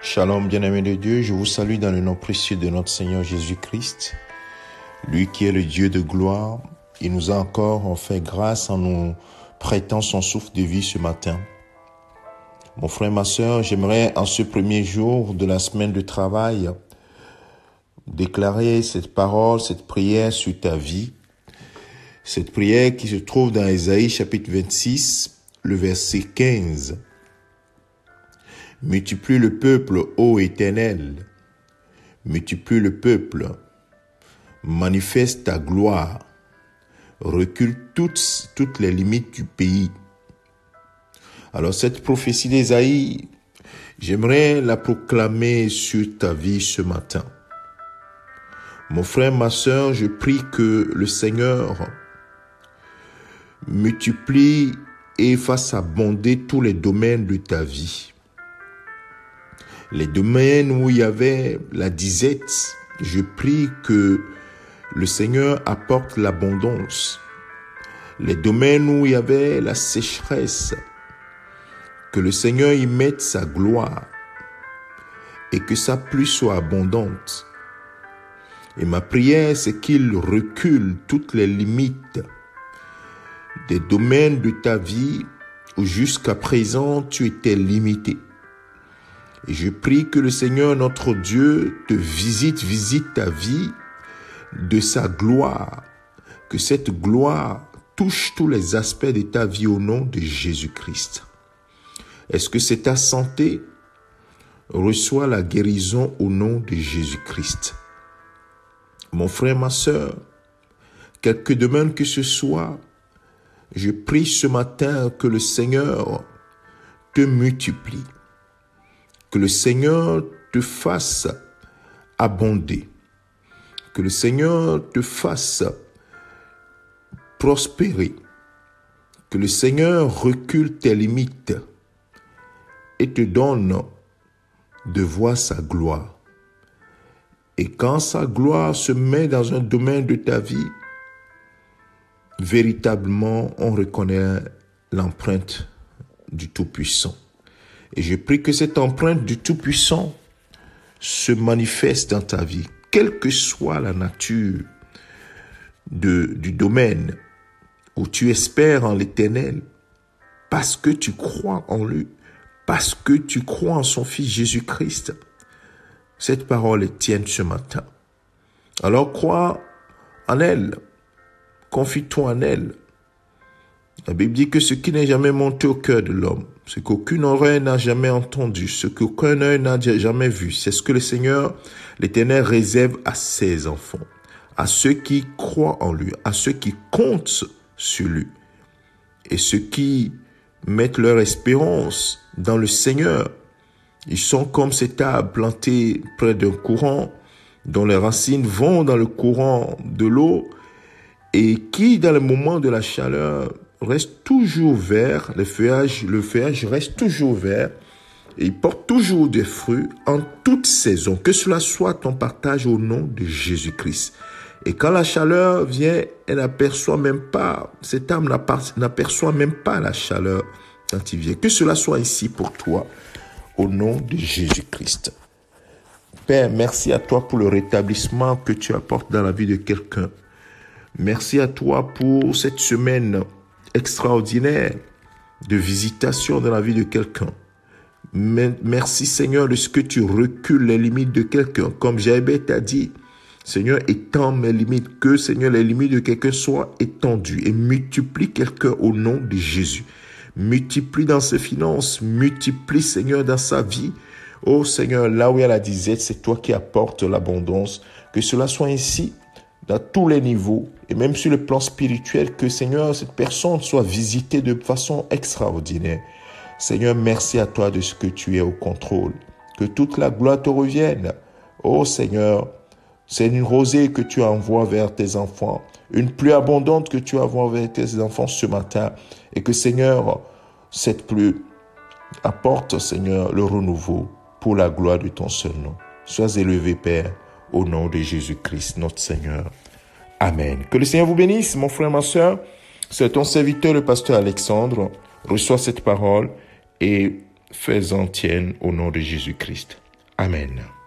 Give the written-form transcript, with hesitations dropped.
Shalom, bien-aimés de Dieu, je vous salue dans le nom précieux de notre Seigneur Jésus-Christ. Lui qui est le Dieu de gloire, il nous a encore fait grâce en nous prêtant son souffle de vie ce matin. Mon frère, ma sœur, j'aimerais en ce premier jour de la semaine de travail déclarer cette parole, cette prière sur ta vie. Cette prière qui se trouve dans Ésaïe chapitre 26, le verset 15. Multiplie le peuple, ô Éternel, multiplie le peuple, manifeste ta gloire, recule toutes les limites du pays. Alors cette prophétie d'Ésaïe, j'aimerais la proclamer sur ta vie ce matin. Mon frère, ma sœur, je prie que le Seigneur multiplie et fasse abonder tous les domaines de ta vie. Les domaines où il y avait la disette, je prie que le Seigneur apporte l'abondance. Les domaines où il y avait la sécheresse, que le Seigneur y mette sa gloire et que sa pluie soit abondante. Et ma prière, c'est qu'il recule toutes les limites des domaines de ta vie où jusqu'à présent tu étais limité. Et je prie que le Seigneur, notre Dieu, te visite ta vie de sa gloire. Que cette gloire touche tous les aspects de ta vie au nom de Jésus-Christ. Est-ce que c'est ta santé? Reçois la guérison au nom de Jésus-Christ. Mon frère, ma sœur, quelque domaine que ce soit, je prie ce matin que le Seigneur te multiplie. Que le Seigneur te fasse abonder. Que le Seigneur te fasse prospérer. Que le Seigneur recule tes limites et te donne de voir sa gloire. Et quand sa gloire se met dans un domaine de ta vie, véritablement, on reconnaît l'empreinte du Tout-Puissant. Et je prie que cette empreinte du Tout-Puissant se manifeste dans ta vie, quelle que soit la nature du domaine où tu espères en l'Éternel, parce que tu crois en lui, parce que tu crois en son Fils Jésus-Christ. Cette parole est tienne ce matin. Alors crois en elle, confie-toi en elle. La Bible dit que ce qui n'est jamais monté au cœur de l'homme, ce qu'aucune oreille n'a jamais entendu, ce qu'aucun œil n'a jamais vu, c'est ce que le Seigneur, l'Éternel, réserve à ses enfants, à ceux qui croient en lui, à ceux qui comptent sur lui, et ceux qui mettent leur espérance dans le Seigneur. Ils sont comme cet arbre planté près d'un courant, dont les racines vont dans le courant de l'eau, et qui, dans le moment de la chaleur, reste toujours vert, le feuillage reste toujours vert, et il porte toujours des fruits en toute saison. Que cela soit ton partage au nom de Jésus-Christ. Et quand la chaleur vient, elle n'aperçoit même pas, cette âme n'aperçoit même pas la chaleur quand il vient. Que cela soit ici pour toi, au nom de Jésus-Christ. Père, merci à toi pour le rétablissement que tu apportes dans la vie de quelqu'un. Merci à toi pour cette semaine extraordinaire de visitation dans la vie de quelqu'un. Merci Seigneur de ce que tu recules les limites de quelqu'un. Comme Jaébet t'a dit, Seigneur, étends mes limites, que Seigneur, les limites de quelqu'un soient étendues et multiplie quelqu'un au nom de Jésus. Multiplie dans ses finances, multiplie Seigneur dans sa vie. Oh Seigneur, là où il y a la disette, c'est toi qui apportes l'abondance. Que cela soit ainsi dans tous les niveaux et même sur le plan spirituel, que Seigneur, cette personne soit visitée de façon extraordinaire. Seigneur, merci à toi de ce que tu es au contrôle. Que toute la gloire te revienne. Oh Seigneur, c'est une rosée que tu envoies vers tes enfants, une pluie abondante que tu envoies vers tes enfants ce matin. Et que Seigneur, cette pluie apporte, Seigneur, le renouveau pour la gloire de ton seul nom. Sois élevé, Père, au nom de Jésus-Christ, notre Seigneur. Amen. Que le Seigneur vous bénisse, mon frère, ma soeur. C'est ton serviteur, le pasteur Alexandre. Reçois cette parole et fais-en tienne au nom de Jésus-Christ. Amen.